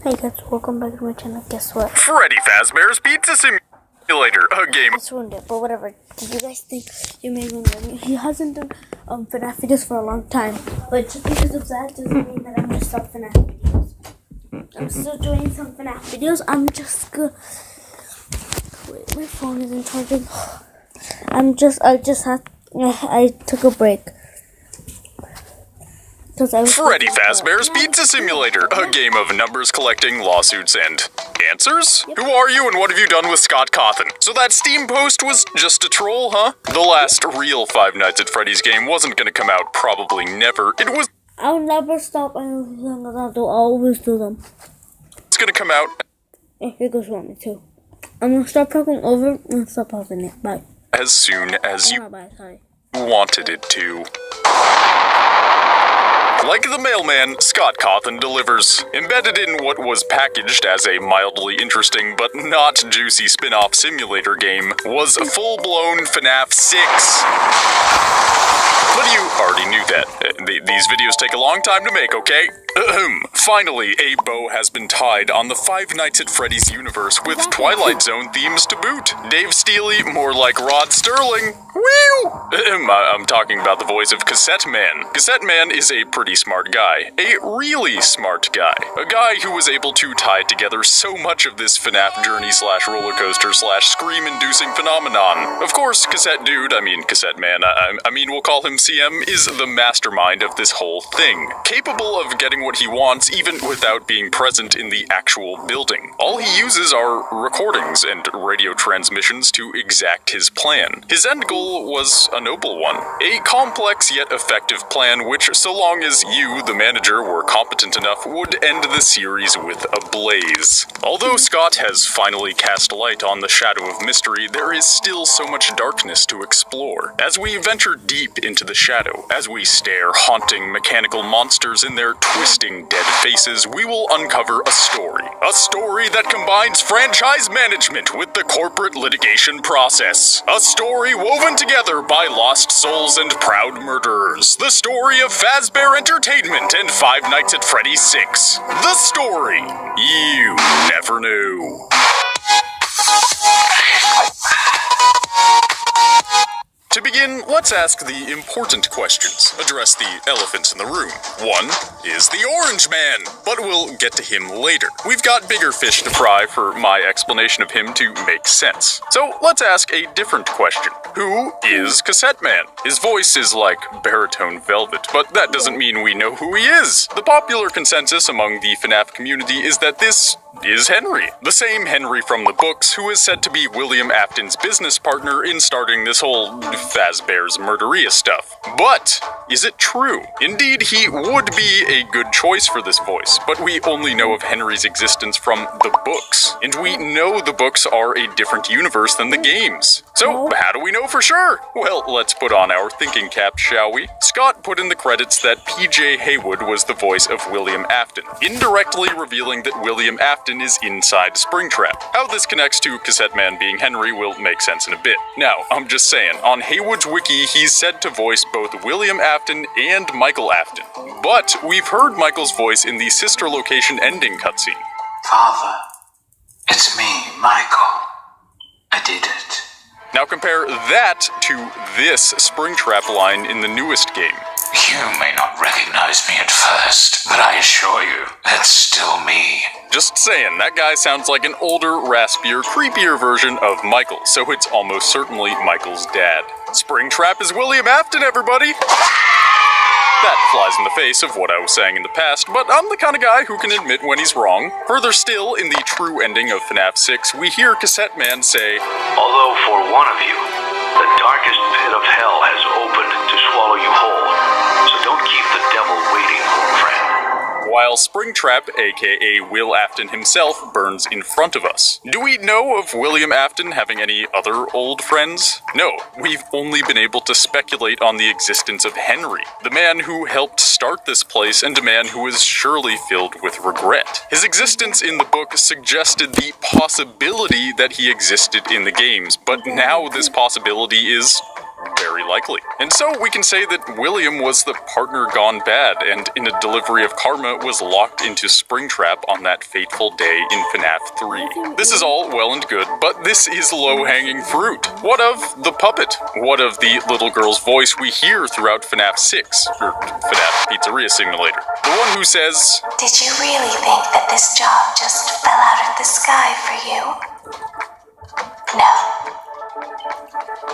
Hey guys, welcome back to my channel. Guess what? Freddy Fazbear's Pizza Simulator, a game. I just ruined it, but whatever. Did you guys think you may wonder? He hasn't done FNAF videos for a long time, but just because of that doesn't mean that I'm gonna stop FNAF videos. I'm still doing some FNAF videos. I'm just gonna wait. My phone isn't charging. I took a break. Freddy Fazbear's Pizza Simulator, a game of numbers collecting, lawsuits, and answers? Yep. Who are you and what have you done with Scott Cawthon? So that Steam post was just a troll, huh? The last real Five Nights at Freddy's game wasn't gonna come out, probably never. It was... I'll never stop anything. I'll always do them. It's gonna come out... Here goes one, me too. I'm gonna start talking over and stop pausing it. Bye. As soon as you Sorry. wanted it to. Like the mailman, Scott Cawthon delivers. Embedded in what was packaged as a mildly interesting but not juicy spin-off simulator game was a full-blown Fnaf 6. But you already knew that. These videos take a long time to make, okay? Finally, a bow has been tied on the Five Nights at Freddy's universe with Twilight Zone themes to boot. Dave Steely, more like Rod Sterling. Whew! I'm talking about the voice of Cassette Man. Cassette Man is a pretty smart guy. A really smart guy. A guy who was able to tie together so much of this FNAF journey slash roller coaster slash scream-inducing phenomenon. Of course, Cassette Dude, Cassette Man, we'll call him CM, is the mastermind of this whole thing. Capable of getting what he wants even without being present in the actual building. All he uses are recordings and radio transmissions to exact his plan. His end goal was a noble one. A complex yet effective plan which, so long as you, the manager, were competent enough, would end the series with a blaze. Although Scott has finally cast light on the shadow of mystery, there is still so much darkness to explore. As we venture deep into the shadow, as we stare haunting mechanical monsters in their twisting dead faces, we will uncover a story. A story that combines franchise management with the corporate litigation process. A story woven together by lost souls and proud murderers. The story of Fazbear Entertainment and Five Nights at Freddy's 6. The story you never knew. To begin, let's ask the important questions, address the elephant in the room. One is the Orange Man, but we'll get to him later. We've got bigger fish to fry for my explanation of him to make sense. So let's ask a different question. Who is Cassette Man? His voice is like baritone velvet, but that doesn't mean we know who he is. The popular consensus among the FNAF community is that this is Henry. The same Henry from the books who is said to be William Afton's business partner in starting this whole Fazbear's Murderia stuff. But is it true? Indeed, he would be a good choice for this voice, but we only know of Henry's existence from the books. And we know the books are a different universe than the games. So, how do we know for sure? Well, let's put on our thinking caps, shall we? Scott put in the credits that PJ Haywood was the voice of William Afton, indirectly revealing that William Afton is inside Springtrap. How this connects to Cassette Man being Henry will make sense in a bit. Now, I'm just saying, on Haywood's wiki, he's said to voice both William Afton and Michael Afton. But we've heard Michael's voice in the Sister Location ending cutscene. Father, it's me, Michael. I did it. Now compare that to this Springtrap line in the newest game. You may not recognize me at first, but I assure you, that's still me. Just saying, that guy sounds like an older, raspier, creepier version of Michael, so it's almost certainly Michael's dad. Springtrap is William Afton, everybody! That flies in the face of what I was saying in the past, but I'm the kind of guy who can admit when he's wrong. Further still, in the true ending of FNAF 6, we hear Cassette Man say, "Although for one of you, the darkest pit of hell has opened to swallow you whole, so don't keep the devil waiting, old friend." While Springtrap, aka Will Afton himself, burns in front of us. Do we know of William Afton having any other old friends? No, we've only been able to speculate on the existence of Henry, the man who helped start this place and a man who is surely filled with regret. His existence in the book suggested the possibility that he existed in the games, but now this possibility is very likely. And so we can say that William was the partner gone bad, and in a delivery of karma was locked into Springtrap on that fateful day in FNAF 3. This is all well and good, but this is low-hanging fruit. What of the puppet? What of the little girl's voice we hear throughout FNAF 6, or FNAF Pizzeria Simulator? The one who says, "Did you really think that this job just fell out of the sky for you? No.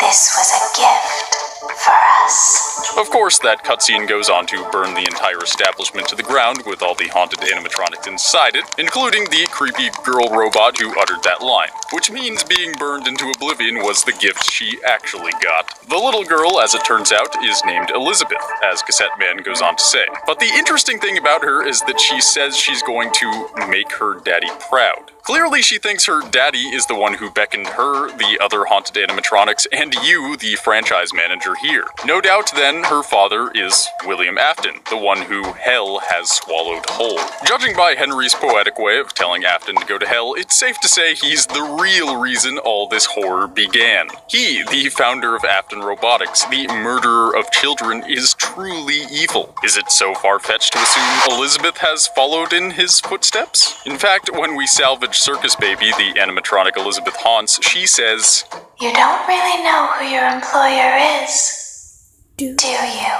This was a gift for us." Of course, that cutscene goes on to burn the entire establishment to the ground with all the haunted animatronics inside it, including the creepy girl robot who uttered that line. Which means being burned into oblivion was the gift she actually got. The little girl, as it turns out, is named Elizabeth, as Cassette Man goes on to say. But the interesting thing about her is that she says she's going to make her daddy proud. Clearly, she thinks her daddy is the one who beckoned her, the other haunted animatronics, and you, the franchise manager here. No doubt, then, her father is William Afton, the one who hell has swallowed whole. Judging by Henry's poetic way of telling Afton to go to hell, it's safe to say he's the real reason all this horror began. He, the founder of Afton Robotics, the murderer of children, is truly evil. Is it so far-fetched to assume Elizabeth has followed in his footsteps? In fact, when we salvage Circus Baby, the animatronic Elizabeth haunts, she says, "You don't really know who your employer is, do you?"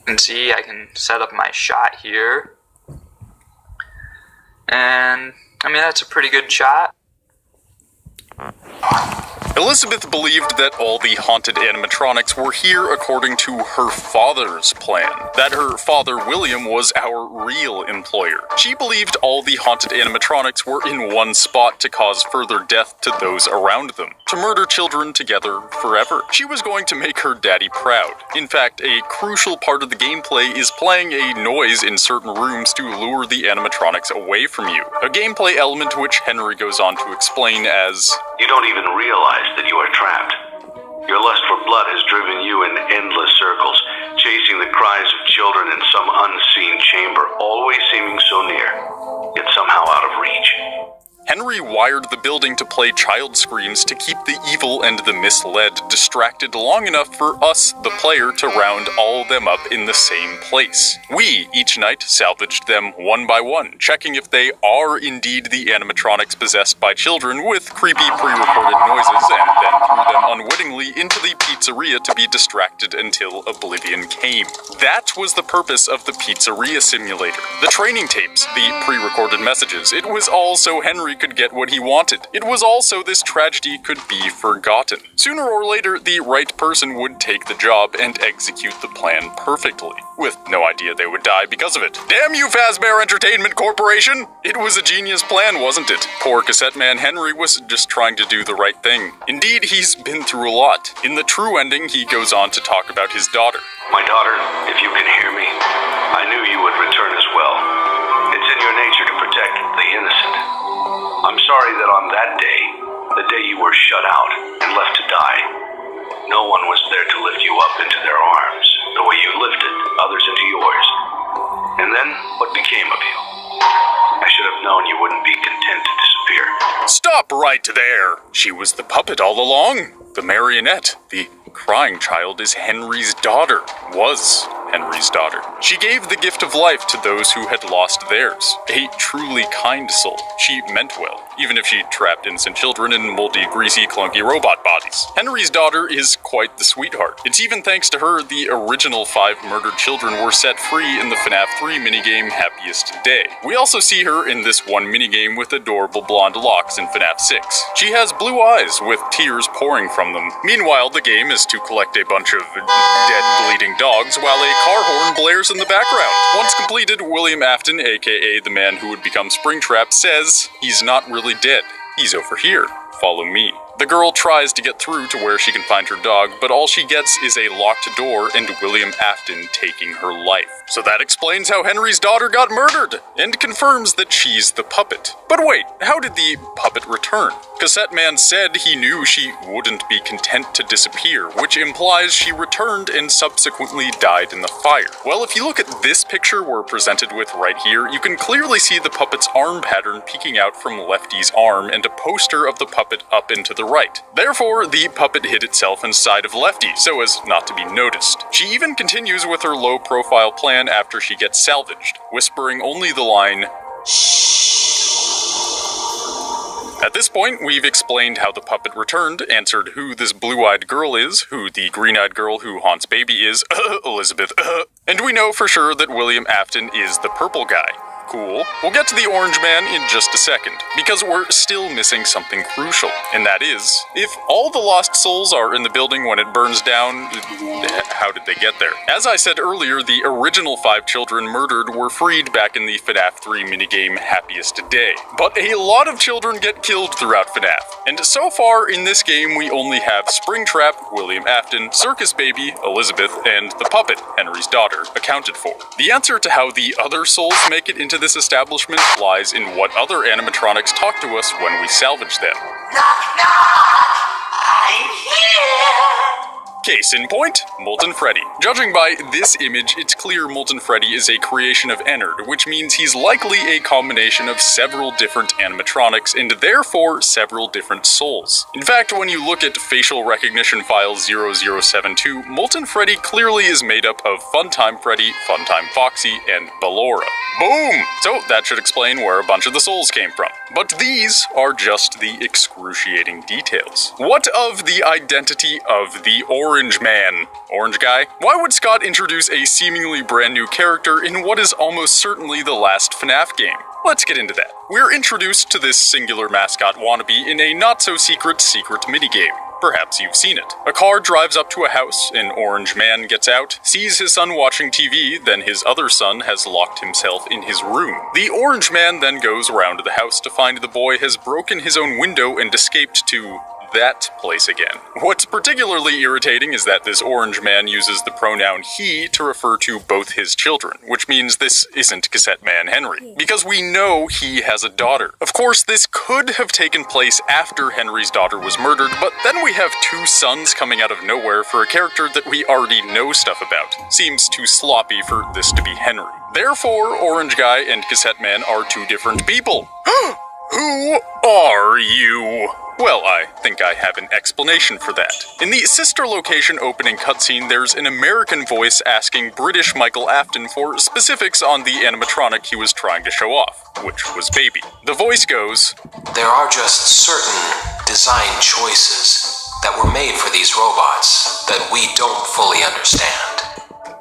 And see, I can set up my shot here. And, I mean, that's a pretty good shot. Elizabeth believed that all the haunted animatronics were here according to her father's plan, that her father William was our real employer. She believed all the haunted animatronics were in one spot to cause further death to those around them, to murder children together forever. She was going to make her daddy proud. In fact, a crucial part of the gameplay is playing a noise in certain rooms to lure the animatronics away from you, a gameplay element which Henry goes on to explain as, You don't even realize that you are trapped. Your lust for blood has driven you in endless circles, chasing the cries of children in some unseen chamber, always seeming so near, yet somehow out of reach. Henry wired the building to play child screams to keep the evil and the misled distracted long enough for us, the player, to round all them up in the same place. We, each night, salvaged them one by one, checking if they are indeed the animatronics possessed by children with creepy pre-recorded noises, and then threw them unwittingly into the pizzeria to be distracted until oblivion came. That was the purpose of the pizzeria simulator. The training tapes, the pre-recorded messages, it was all so Henry could get what he wanted. It was also this tragedy could be forgotten. Sooner or later, the right person would take the job and execute the plan perfectly, with no idea they would die because of it. Damn you, Fazbear Entertainment Corporation! It was a genius plan, wasn't it? Poor Cassette Man Henry was just trying to do the right thing. Indeed, he's been through a lot. In the true ending, he goes on to talk about his daughter. My daughter, if you can hear me, I knew you would return as well. It's in your nature to protect the innocent. I'm sorry that on that day, the day you were shut out and left to die, no one was there to lift you up into their arms, the way you lifted others into yours. And then, what became of you? I should have known you wouldn't be content to disappear. Stop right there! She was the puppet all along. The marionette, the crying child, is Henry's daughter. Was Henry's daughter. She gave the gift of life to those who had lost theirs. A truly kind soul. She meant well, even if she trapped innocent children in moldy, greasy, clunky robot bodies. Henry's daughter is quite the sweetheart. It's even thanks to her the original 5 murdered children were set free in the FNAF 3 minigame Happiest Day. We also see her in this one minigame with adorable blonde locks in FNAF 6. She has blue eyes with tears pouring from them. Meanwhile, the game is to collect a bunch of dead, bleeding dogs while a car horn blares in the background. Once completed, William Afton, aka the man who would become Springtrap, says he's not really dead. He's over here. Follow me. The girl tries to get through to where she can find her dog, but all she gets is a locked door and William Afton taking her life. So that explains how Henry's daughter got murdered, and confirms that she's the puppet. But wait, how did the puppet return? Cassette Man said he knew she wouldn't be content to disappear, which implies she returned and subsequently died in the fire. Well, if you look at this picture we're presented with right here, you can clearly see the puppet's arm pattern peeking out from Lefty's arm and a poster of the puppet up into the right. Therefore, the puppet hid itself inside of Lefty, so as not to be noticed. She even continues with her low-profile plan after she gets salvaged, whispering only the line, At this point, we've explained how the puppet returned, answered who this blue-eyed girl is, who the green-eyed girl who haunts baby is, Elizabeth, and we know for sure that William Afton is the purple guy. Cool. We'll get to the orange man in just a second, because we're still missing something crucial, and that is, if all the lost souls are in the building when it burns down, how did they get there? As I said earlier, the original 5 children murdered were freed back in the FNAF 3 minigame Happiest Day, but a lot of children get killed throughout FNAF, and so far in this game we only have Springtrap, William Afton, Circus Baby, Elizabeth, and the puppet, Henry's daughter, accounted for. The answer to how the other souls make it into this establishment lies in what other animatronics talk to us when we salvage them. Knock, knock! I'm here! Case in point, Molten Freddy. Judging by this image, it's clear Molten Freddy is a creation of Ennard, which means he's likely a combination of several different animatronics and therefore several different souls. In fact, when you look at facial recognition file 0072, Molten Freddy clearly is made up of Funtime Freddy, Funtime Foxy, and Ballora. Boom! So that should explain where a bunch of the souls came from. But these are just the excruciating details. What of the identity of the Orange Man? Orange guy? Why would Scott introduce a seemingly brand new character in what is almost certainly the last FNAF game? Let's get into that. We're introduced to this singular mascot wannabe in a not-so-secret minigame. Perhaps you've seen it. A car drives up to a house, an orange man gets out, sees his son watching TV, then his other son has locked himself in his room. The orange man then goes around the house to find the boy has broken his own window and escaped to that place again. What's particularly irritating is that this orange man uses the pronoun he to refer to both his children, which means this isn't Cassette Man Henry, because we know he has a daughter. Of course, this could have taken place after Henry's daughter was murdered, but then we have 2 sons coming out of nowhere for a character that we already know stuff about. Seems too sloppy for this to be Henry. Therefore, Orange Guy and Cassette Man are 2 different people. Who are you? Well, I think I have an explanation for that. In the sister location opening cutscene, there's an American voice asking British Michael Afton for specifics on the animatronic he was trying to show off, which was Baby. The voice goes, There are just certain design choices that were made for these robots that we don't fully understand.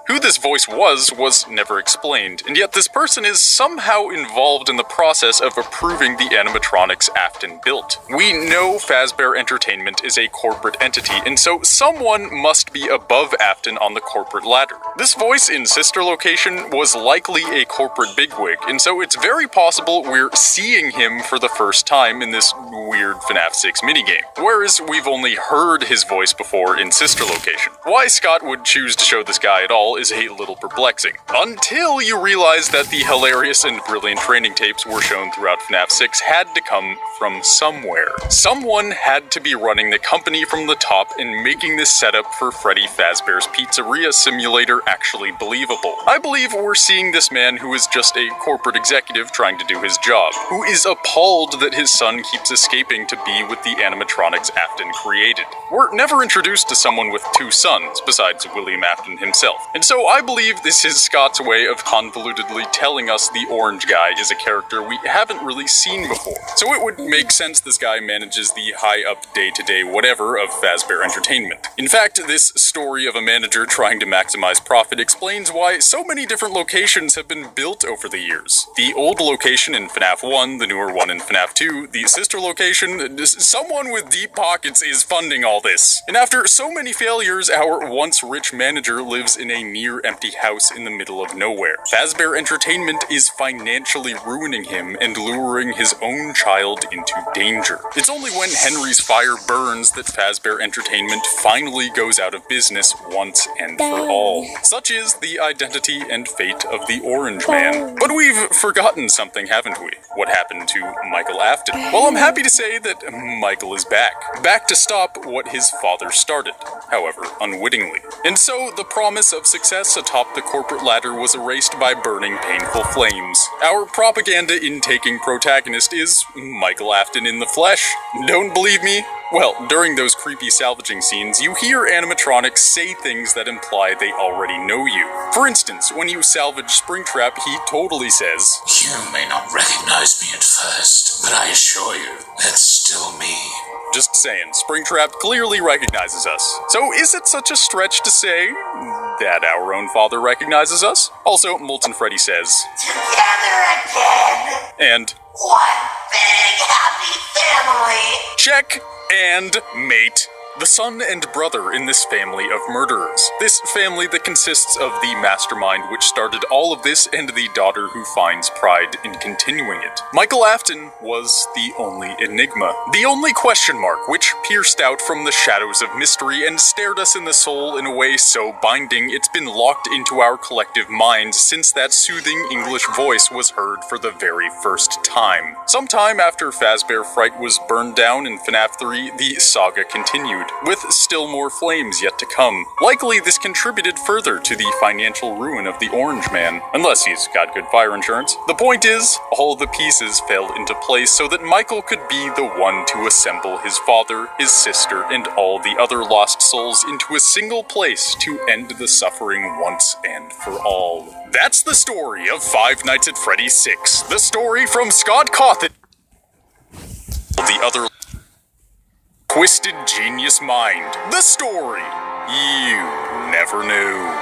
Who this voice was never explained, and yet this person is somehow involved in the process of approving the animatronics Afton built. We know Fazbear Entertainment is a corporate entity, and so someone must be above Afton on the corporate ladder. This voice in sister location was likely a corporate bigwig, and so it's very possible we're seeing him for the first time in this weird FNAF 6 minigame, whereas we've only heard his voice before in sister location. Why Scott would choose to show this guy at all is a little perplexing, until you realize that the hilarious and brilliant training tapes were shown throughout FNAF 6 had to come from somewhere. Someone had to be running the company from the top and making this setup for Freddy Fazbear's Pizzeria Simulator actually believable. I believe we're seeing this man who is just a corporate executive trying to do his job, who is appalled that his son keeps escaping to be with the animatronics Afton created. We're never introduced to someone with 2 sons, besides William Afton himself, and so I believe this is Scott's way of convolutedly telling us the orange guy is a character we haven't really seen before. So it would make sense this guy manages the high-up day-to-day whatever of Fazbear Entertainment. In fact, this story of a manager trying to maximize profit explains why so many different locations have been built over the years. The old location in FNAF 1, the newer one in FNAF 2, the sister location, someone with deep pockets is funding all this. And after so many failures, our once rich manager lives in a near-empty house in the middle of nowhere. Fazbear Entertainment is financially ruining him and luring his own child into danger. It's only when Henry's fire burns that Fazbear Entertainment finally goes out of business once and for all. Such is the identity and fate of the Orange Man. But we've forgotten something, haven't we? What happened to Michael Afton? Well, I'm happy to say that Michael is back. Back to stop what his father started, however unwittingly. And so the promise of success success atop the corporate ladder was erased by burning painful flames. Our propaganda-intaking protagonist is Michael Afton in the flesh. Don't believe me? Well, during those creepy salvaging scenes, you hear animatronics say things that imply they already know you. For instance, when you salvage Springtrap, he totally says, You may not recognize me at first, but I assure you, it's still me. Just saying, Springtrap clearly recognizes us. So is it such a stretch to say that our own father recognizes us? Also, Molten Freddy says, Together again! And One big happy family! check and mate. The son and brother in this family of murderers. This family that consists of the mastermind which started all of this and the daughter who finds pride in continuing it. Michael Afton was the only enigma, the only question mark which pierced out from the shadows of mystery and stared us in the soul in a way so binding it's been locked into our collective minds since that soothing English voice was heard for the very first time. Sometime after Fazbear Fright was burned down in FNAF 3, the saga continued, with still more flames yet to come. Likely this contributed further to the financial ruin of the Orange Man, unless he's got good fire insurance. The point is, all the pieces fell into place so that Michael could be the one to assemble his father, his sister, and all the other lost souls into a single place to end the suffering once and for all. That's the story of Five Nights at Freddy's 6. The story from Scott Cawthon. The other twisted genius mind. The story you never knew.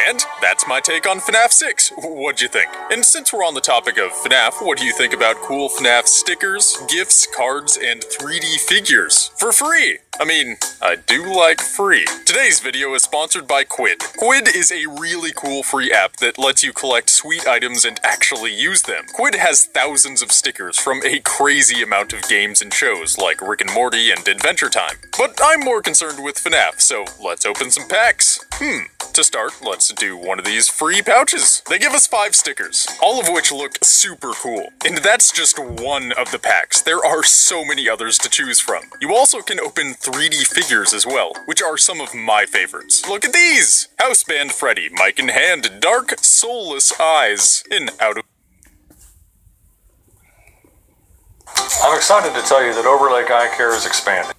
And that's my take on FNAF 6. What'd you think? And since we're on the topic of FNAF, what do you think about cool FNAF stickers, gifts, cards, and 3D figures? For free! I mean, I do like free. Today's video is sponsored by Quid. Quid is a really cool free app that lets you collect sweet items and actually use them. Quid has thousands of stickers from a crazy amount of games and shows like Rick and Morty and Adventure Time. But I'm more concerned with FNAF, so let's open some packs. To start, let's do one of these free pouches. They give us 5 stickers, all of which look super cool. And that's just one of the packs. There are so many others to choose from. You also can open 3D figures as well, which are some of my favorites. Look at these! House Band Freddy, mic in hand, dark, soulless eyes, in out of... I'm excited to tell you that Overlake Eye Care is expanding.